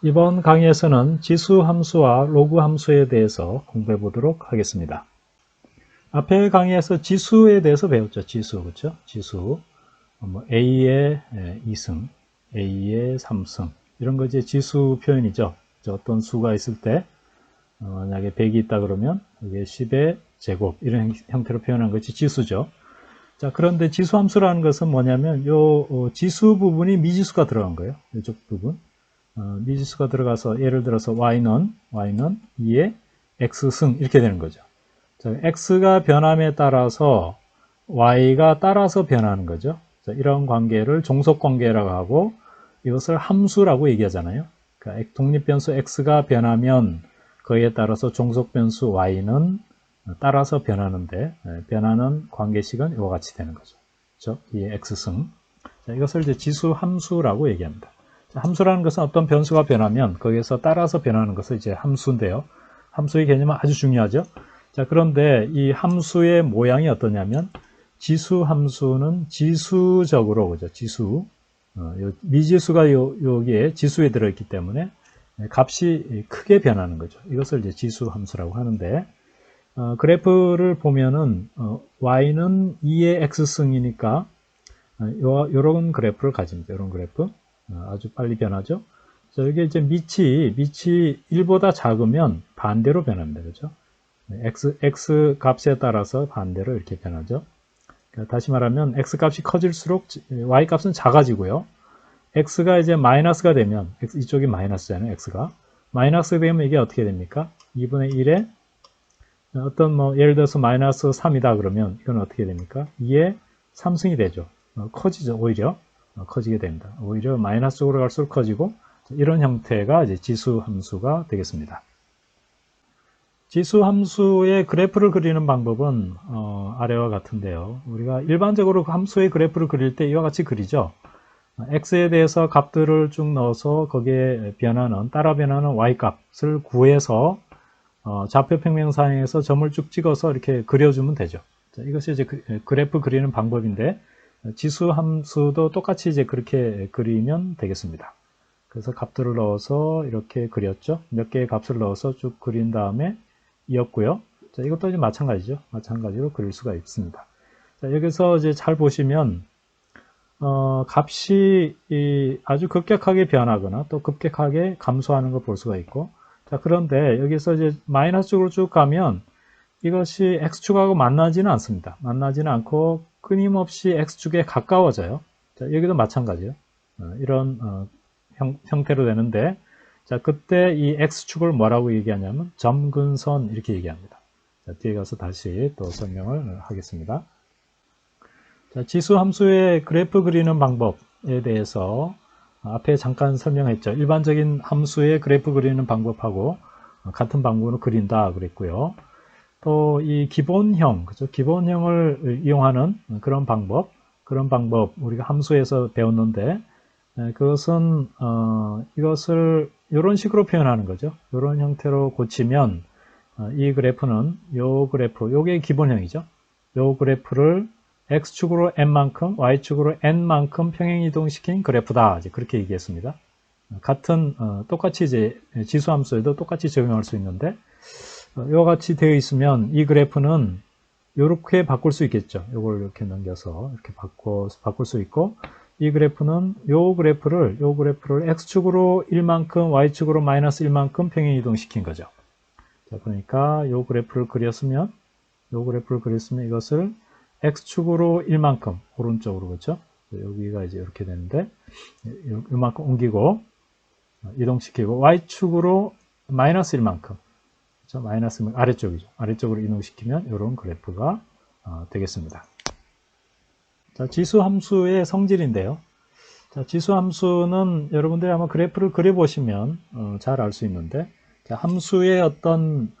이번 강의에서는 지수 함수와 로그 함수에 대해서 공부해 보도록 하겠습니다. 앞에 강의에서 지수에 대해서 배웠죠. 지수, 그렇죠? 지수, A의 2승, A의 3승 이런 거 이제 지수 표현이죠. 어떤 수가 있을 때 만약에 100이 있다 그러면 이게 10의 제곱 이런 형태로 표현한 것이 지수죠. 자, 그런데 지수 함수라는 것은 뭐냐면 요 지수 부분이 미지수가 들어간 거예요. 이쪽 부분. 미지수가 들어가서 예를 들어서 y는 2의 x승 이렇게 되는 거죠. 자, x가 변함에 따라서 y가 따라서 변하는 거죠. 자, 이런 관계를 종속관계라고 하고 이것을 함수라고 얘기하잖아요. 그러니까 독립변수 x가 변하면 그에 따라서 종속변수 y는 따라서 변하는데 변하는 관계식은 이와 같이 되는 거죠. 그렇죠? 이 x승. 자, 이것을 이제 지수 함수라고 얘기합니다. 함수라는 것은 어떤 변수가 변하면 거기에서 따라서 변하는 것을 이제 함수인데요. 함수의 개념은 아주 중요하죠. 자, 그런데 이 함수의 모양이 어떠냐면 지수 함수는 지수적으로 그죠? 지수 미지수가 여기에 지수에 들어있기 때문에 값이 크게 변하는 거죠. 이것을 이제 지수 함수라고 하는데 그래프를 보면은 y는 2의 x승이니까 이런 그래프를 가집니다. 이런 그래프. 아주 빨리 변하죠. 자, 여기 이제 밑이 1보다 작으면 반대로 변합니다. 그죠? x 값에 따라서 반대로 이렇게 변하죠. 그러니까 다시 말하면 x 값이 커질수록 y 값은 작아지고요. x가 이제 마이너스가 되면 이쪽이 마이너스잖아요. x가 마이너스 되면 이게 어떻게 됩니까? 2분의 1에 어떤 예를 들어서 마이너스 3이다 그러면 이건 어떻게 됩니까? 2의 3승이 되죠. 커지죠. 오히려 커지게 됩니다. 오히려 마이너스 쪽으로 갈수록 커지고 이런 형태가 이제 지수 함수가 되겠습니다. 지수 함수의 그래프를 그리는 방법은 아래와 같은데요. 우리가 일반적으로 함수의 그래프를 그릴 때 이와 같이 그리죠. x에 대해서 값들을 쭉 넣어서 거기에 따라 변하는 y 값을 구해서 좌표 평면상에서 점을 쭉 찍어서 이렇게 그려주면 되죠. 자, 이것이 이제 그래프 그리는 방법인데 지수 함수도 똑같이 이제 그렇게 그리면 되겠습니다. 그래서 값들을 넣어서 이렇게 그렸죠. 몇 개의 값을 넣어서 쭉 그린 다음에 이었고요. 자, 이것도 이제 마찬가지죠. 마찬가지로 그릴 수가 있습니다. 자, 여기서 이제 잘 보시면 값이 아주 급격하게 변하거나 또 급격하게 감소하는 걸 볼 수가 있고, 자, 그런데 여기서 이제 마이너스 쪽으로 쭉 가면 이것이 x축하고 만나지는 않습니다. 만나지는 않고 끊임없이 x축에 가까워져요. 자, 여기도 마찬가지예요. 이런 형태로 되는데, 자, 그때 이 x축을 뭐라고 얘기하냐면 점근선 이렇게 얘기합니다. 자, 뒤에 가서 다시 또 설명을 하겠습니다. 자, 지수 함수의 그래프 그리는 방법에 대해서 앞에 잠깐 설명했죠. 일반적인 함수의 그래프 그리는 방법하고 같은 방법으로 그린다 그랬고요. 또 이 기본형, 그죠? 기본형을 이용하는 그런 방법 우리가 함수에서 배웠는데 그것은 이것을 이런 식으로 표현하는 거죠. 이런 형태로 고치면 이 그래프는 요게 기본형이죠. 요 그래프를 x축으로 n만큼, y축으로 n만큼 평행이동시킨 그래프다. 이제 그렇게 얘기했습니다. 같은 똑같이 이제 지수함수에도 똑같이 적용할 수 있는데 이와 같이 되어 있으면 이 그래프는 이렇게 바꿀 수 있겠죠. 이걸 이렇게 넘겨서 이렇게 바꿀 수 있고 이 그래프는 요 그래프를 x축으로 1만큼, y축으로 마이너스 1만큼 평행이동시킨 거죠. 자, 그러니까 요 그래프를 그렸으면 이것을 x축으로 1만큼 오른쪽으로 그렇죠? 여기가 이제 이렇게 되는데 이만큼 옮기고 이동시키고 y축으로 마이너스 1만큼 그렇죠? 마이너스 아래쪽이죠. 아래쪽으로 이동시키면 이런 그래프가 되겠습니다. 자, 지수 함수의 성질인데요. 자, 지수 함수는 여러분들이 아마 그래프를 그려보시면 잘 알 수 있는데 자, 함수의 어떤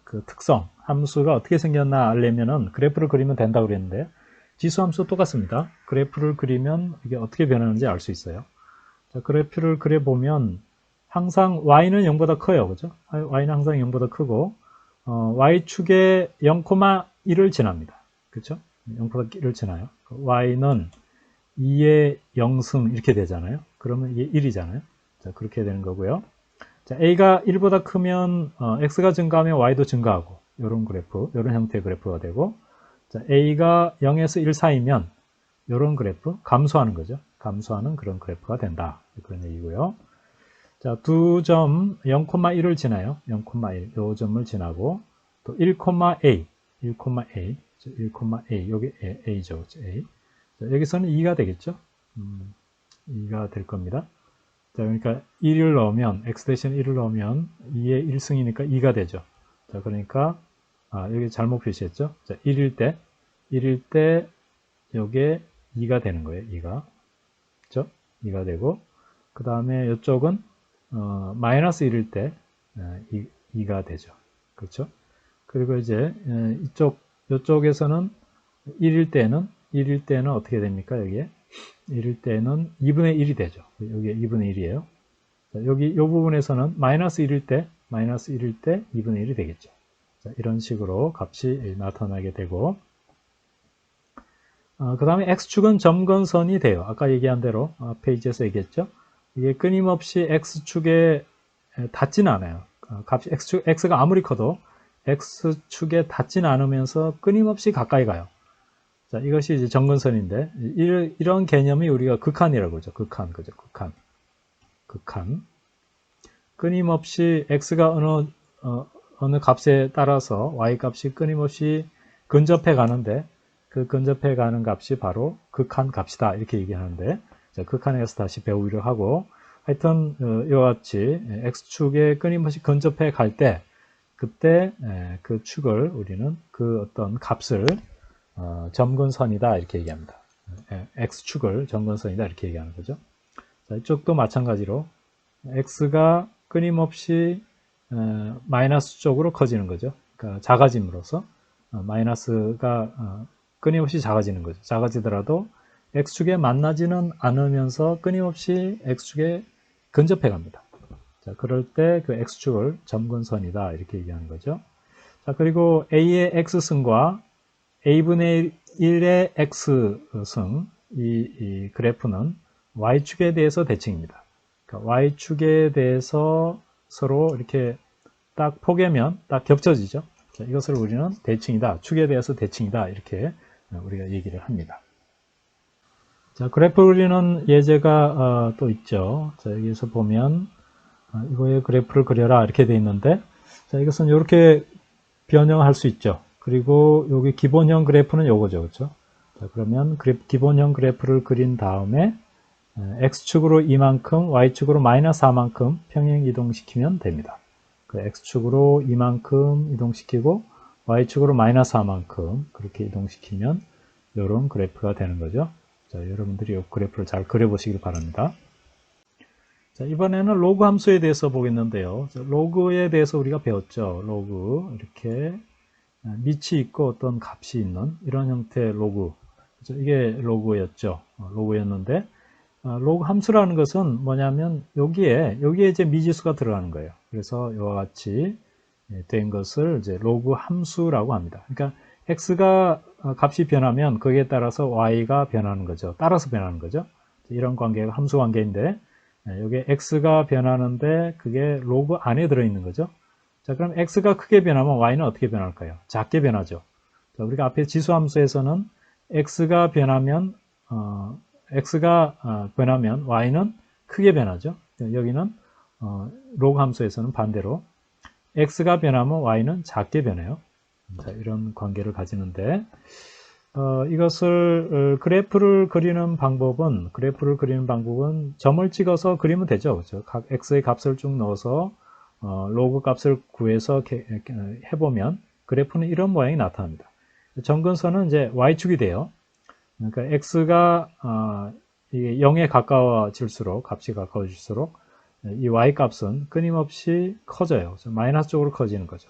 그 특성, 함수가 어떻게 생겼나 알려면은 그래프를 그리면 된다고 그랬는데 지수 함수 똑같습니다. 그래프를 그리면 이게 어떻게 변하는지 알 수 있어요. 자, 그래프를 그려보면 항상 y는 0보다 커요. 그죠? y는 항상 0보다 크고 y축에 0,1을 지납니다. 그렇죠? 0보다 1을 지나요. y는 2의 0승 이렇게 되잖아요. 그러면 이게 1이잖아요. 자, 그렇게 되는 거고요. 자, A가 1보다 크면 X가 증가하면 Y도 증가하고 이런 그래프, 이런 형태의 그래프가 되고, 자, A가 0에서 1 사이면 이런 그래프, 감소하는 거죠. 감소하는 그런 그래프가 된다. 그런 얘기고요. 자, 두 점 0,1을 지나요. 0,1, 요 점을 지나고 또 1,A, 1,A, 1,A, 여기 A죠. A. 자, 여기서는 2가 되겠죠. 2가 될 겁니다. 자, 그러니까 1을 넣으면, x 대신 1을 넣으면 2의 1승이니까 2가 되죠. 자, 그러니까, 여기 잘못 표시했죠. 자, 1일 때, 요게 2가 되는 거예요. 2가. 그죠? 2가 되고, 그 다음에 이쪽은, 마이너스 1일 때, 2가 되죠. 그렇죠? 그리고 이제, 이쪽에서는 1일 때는 어떻게 됩니까? 여기에? 1일 때는 2분의 1이 되죠. 여기 2분의 1이에요. 여기 이 부분에서는 마이너스 1일 때 2분의 1이 되겠죠. 자, 이런 식으로 값이 나타나게 되고, 그 다음에 x축은 점근선이 돼요. 아까 얘기한 대로 페이지에서 얘기했죠. 이게 끊임없이 x축에 닿지는 않아요. 값이 x가 아무리 커도 x축에 닿지는 않으면서 끊임없이 가까이 가요. 자, 이것이 이제 점근선인데, 이런 개념이 우리가 극한이라고 그러죠. 극한. 끊임없이 x가 어느 값에 따라서 y 값이 끊임없이 근접해 가는데, 그 근접해 가는 값이 바로 극한 값이다. 이렇게 얘기하는데, 자, 극한에 가서 다시 배우기로 하고, 하여튼, 이와 같이 x축에 끊임없이 근접해 갈 때, 그때 그 축을 우리는 그 어떤 값을 점근선이다 이렇게 얘기합니다. x축을 점근선이다 이렇게 얘기하는 거죠. 자, 이쪽도 마찬가지로 x가 끊임없이 마이너스 쪽으로 커지는 거죠. 그러니까 작아짐으로써 마이너스가 끊임없이 작아지는 거죠. 작아지더라도 x축에 만나지는 않으면서 끊임없이 x축에 근접해 갑니다. 자, 그럴 때 그 x축을 점근선이다 이렇게 얘기하는 거죠. 자, 그리고 a의 x승과 a분의 1의 x승, 이 그래프는 y축에 대해서 대칭입니다. 그러니까 y축에 대해서 서로 이렇게 딱 포개면 딱 겹쳐지죠. 자, 이것을 우리는 대칭이다, 축에 대해서 대칭이다 이렇게 우리가 얘기를 합니다. 자, 그래프 그리는 예제가 또 있죠. 자, 여기서 보면 이거의 그래프를 그려라 이렇게 되어 있는데, 자, 이것은 이렇게 변형할 수 있죠. 그리고 여기 기본형 그래프는 요거죠. 그렇죠? 자, 그러면 기본형 그래프를 그린 다음에 x축으로 이만큼, y축으로 마이너스 4만큼 평행 이동시키면 됩니다. 그 x축으로 이만큼 이동시키고 y축으로 마이너스 4만큼 그렇게 이동시키면 이런 그래프가 되는 거죠. 자, 여러분들이 이 그래프를 잘 그려보시길 바랍니다. 자, 이번에는 로그 함수에 대해서 보겠는데요. 자, 로그에 대해서 우리가 배웠죠. 로그, 이렇게 밑이 있고 어떤 값이 있는 이런 형태의 로그. 그렇죠? 이게 로그였죠. 로그였는데, 로그 함수라는 것은 뭐냐면 여기에 이제 미지수가 들어가는 거예요. 그래서 이와 같이 된 것을 이제 로그 함수라고 합니다. 그러니까 x가 값이 변하면 거기에 따라서 y가 변하는 거죠. 따라서 변하는 거죠. 이런 관계가 함수 관계인데, 여기 x가 변하는데 그게 로그 안에 들어있는 거죠. 자, 그럼 x가 크게 변하면 y는 어떻게 변할까요? 작게 변하죠. 자, 우리가 앞에 지수함수에서는 x가 변하면 y는 크게 변하죠. 여기는 로그 함수에서는 반대로 x가 변하면 y는 작게 변해요. 자, 이런 관계를 가지는데, 이것을 그래프를 그리는 방법은 점을 찍어서 그리면 되죠. 그렇죠? 각 x의 값을 쭉 넣어서 로그 값을 구해서 해보면 그래프는 이런 모양이 나타납니다. 점근선은 이제 y축이 돼요. 그러니까 x가 이게 0에 가까워질수록, 값이 가까워질수록 이 y 값은 끊임없이 커져요. 마이너스 쪽으로 커지는 거죠.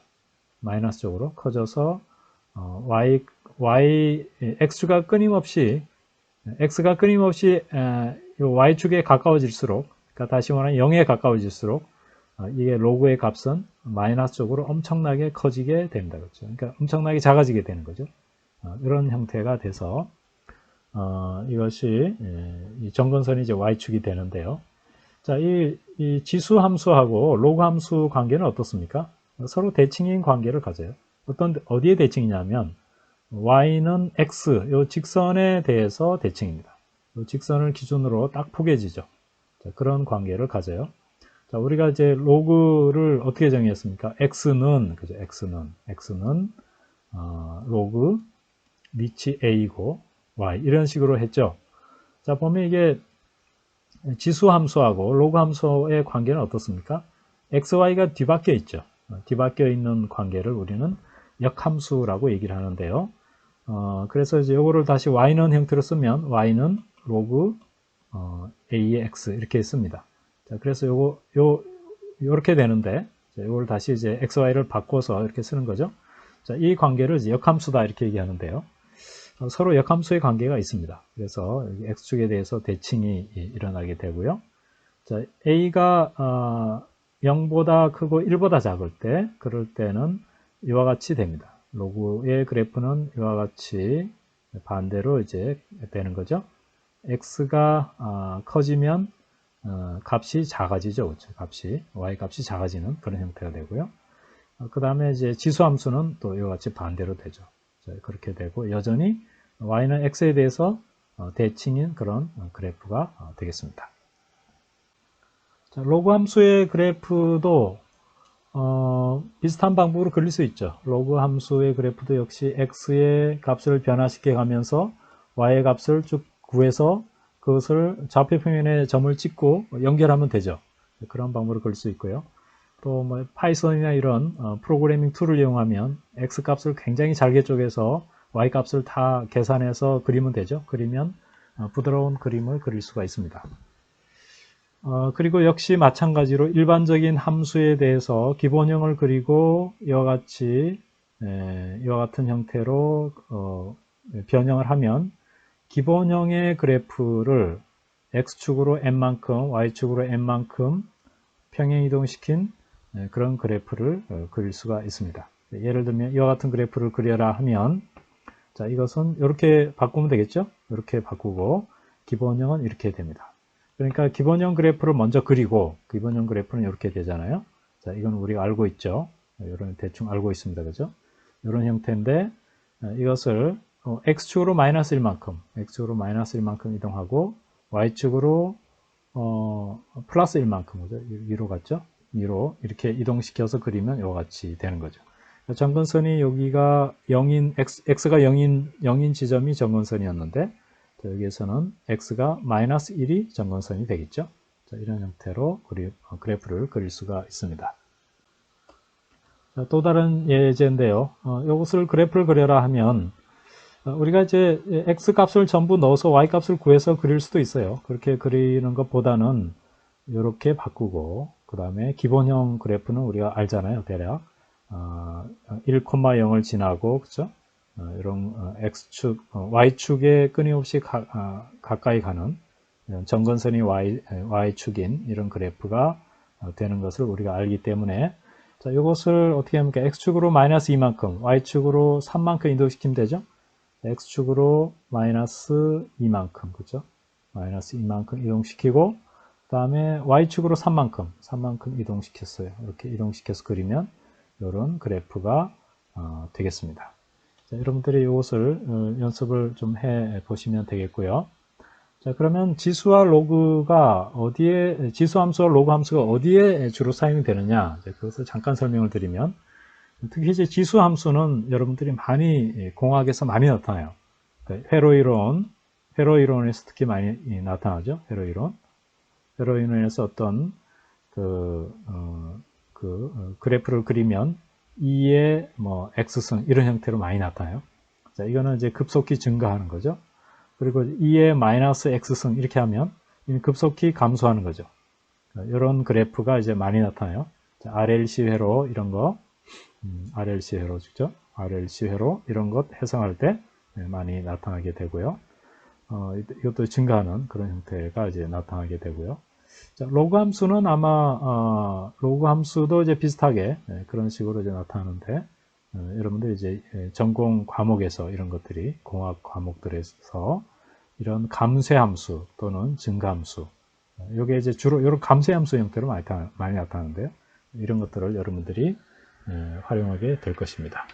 마이너스 쪽으로 커져서 x가 끊임없이 y축에 가까워질수록, 그러니까 다시 말하면 0에 가까워질수록 이게 로그의 값은 마이너스 쪽으로 엄청나게 커지게 됩니다. 그렇죠? 그러니까 엄청나게 작아지게 되는 거죠. 이런 형태가 돼서 이것이 이 점근선이 이제 y축이 되는데요. 자, 이 이 지수 함수하고 로그 함수 관계는 어떻습니까? 서로 대칭인 관계를 가져요. 어디에 대칭이냐면 y는 x, 요 직선에 대해서 대칭입니다. 요 직선을 기준으로 딱 포개지죠. 자, 그런 관계를 가져요. 자, 우리가 이제 로그를 어떻게 정의했습니까? 그죠? x는 로그 밑이 a이고 y 이런 식으로 했죠. 자, 보면 이게 지수 함수하고 로그 함수의 관계는 어떻습니까? xy가 뒤바뀌어 있죠. 뒤바뀌어 있는 관계를 우리는 역함수라고 얘기를 하는데요. 그래서 이제 요거를 다시 y는 형태로 쓰면 y는 로그 a의 x 이렇게 씁니다. 자, 그래서 요렇게 되는데, 요걸 다시 이제 xy를 바꿔서 이렇게 쓰는 거죠. 자, 이 관계를 이제 역함수다 이렇게 얘기하는데요. 서로 역함수의 관계가 있습니다. 그래서 x축에 대해서 대칭이 일어나게 되고요. 자, a가 0보다 크고 1보다 작을 때, 그럴 때는 이와 같이 됩니다. 로그의 그래프는 이와 같이 반대로 이제 되는 거죠. x가 커지면 값이 작아지죠. 그렇죠? y 값이 작아지는 그런 형태가 되고요. 그 다음에 이제 지수함수는 또 이와 같이 반대로 되죠. 자, 그렇게 되고 여전히 y는 x에 대해서 대칭인 그런 그래프가 되겠습니다. 자, 로그 함수의 그래프도 비슷한 방법으로 그릴 수 있죠. 로그 함수의 그래프도 역시 x의 값을 변화시켜 가면서 y의 값을 쭉 구해서 그것을 좌표 평면에 점을 찍고 연결하면 되죠. 그런 방법으로 그릴 수 있고요. 또 뭐 파이썬이나 이런 프로그래밍 툴을 이용하면 x 값을 굉장히 잘게 쪼개서 y 값을 다 계산해서 그리면 되죠. 그리면 부드러운 그림을 그릴 수가 있습니다. 그리고 역시 마찬가지로 일반적인 함수에 대해서 기본형을 그리고 이와 같은 형태로 변형을 하면 기본형의 그래프를 x축으로 n만큼, y축으로 n만큼 평행 이동시킨 그런 그래프를 그릴 수가 있습니다. 예를 들면 이와 같은 그래프를 그려라 하면, 자, 이것은 이렇게 바꾸면 되겠죠? 이렇게 바꾸고 기본형은 이렇게 됩니다. 그러니까 기본형 그래프를 먼저 그리고, 기본형 그래프는 이렇게 되잖아요. 자, 이건 우리가 알고 있죠. 이런 대충 알고 있습니다. 그죠? 이런 형태인데, 이것을 x축으로 마이너스 1만큼, x축으로 마이너스 1만큼 이동하고, y축으로 플러스 1만큼, 그죠? 위로 갔죠? 위로 이렇게 이동시켜서 그리면 이와 같이 되는 거죠. 점근선이 여기가 0인, x가 0인 지점이 점근선이었는데, 여기에서는 x가 마이너스 1이 점근선이 되겠죠. 자, 이런 형태로 그래프를 그릴 수가 있습니다. 자, 또 다른 예제인데요. 이것을 그래프를 그려라 하면 우리가 이제 x 값을 전부 넣어서 y 값을 구해서 그릴 수도 있어요. 그렇게 그리는 것보다는 이렇게 바꾸고, 그 다음에 기본형 그래프는 우리가 알잖아요. 대략 1,0을 지나고, 그렇죠? 이런 x축, y축에 끊임없이 가까이 가는 점근선이 y축인 이런 그래프가 되는 것을 우리가 알기 때문에, 자, 이것을 어떻게 합니까? x축으로 마이너스 2만큼, y축으로 3만큼 이동시키면 되죠? x축으로 마이너스 2만큼, 그죠? 마이너스 2만큼 이동시키고, 그 다음에 y축으로 3만큼 이동시켰어요. 이렇게 이동시켜서 그리면 이런 그래프가 되겠습니다. 자, 여러분들이 이것을 연습을 좀 해 보시면 되겠고요. 자, 그러면 지수와 로그가 지수 함수와 로그 함수가 어디에 주로 사용이 되느냐? 그것을 잠깐 설명을 드리면, 특히 이제 지수 함수는 여러분들이 많이 공학에서 많이 나타나요. 회로이론에서 특히 많이 나타나죠. 회로이론에서 어떤 그래프를 그리면 2의 뭐 x승 이런 형태로 많이 나타나요. 자, 이거는 이제 급속히 증가하는 거죠. 그리고 2의 마이너스 x승 이렇게 하면 급속히 감소하는 거죠. 이런 그래프가 이제 많이 나타나요. 자, RLC 회로 이런 거, RLC 회로죠. RLC 회로 이런 것 해석할 때 많이 나타나게 되고요. 이것도 증가하는 그런 형태가 이제 나타나게 되고요. 자, 로그 함수는 아마 로그 함수도 이제 비슷하게 그런 식으로 이제 나타나는데, 여러분들 이제 전공 과목에서 이런 것들이 공학 과목들에서 이런 감쇄 함수 또는 증가 함수 이게 이제 주로 이런 감소의 함수 형태로 많이 나타나는데요. 이런 것들을 여러분들이 활용하게 될 것입니다.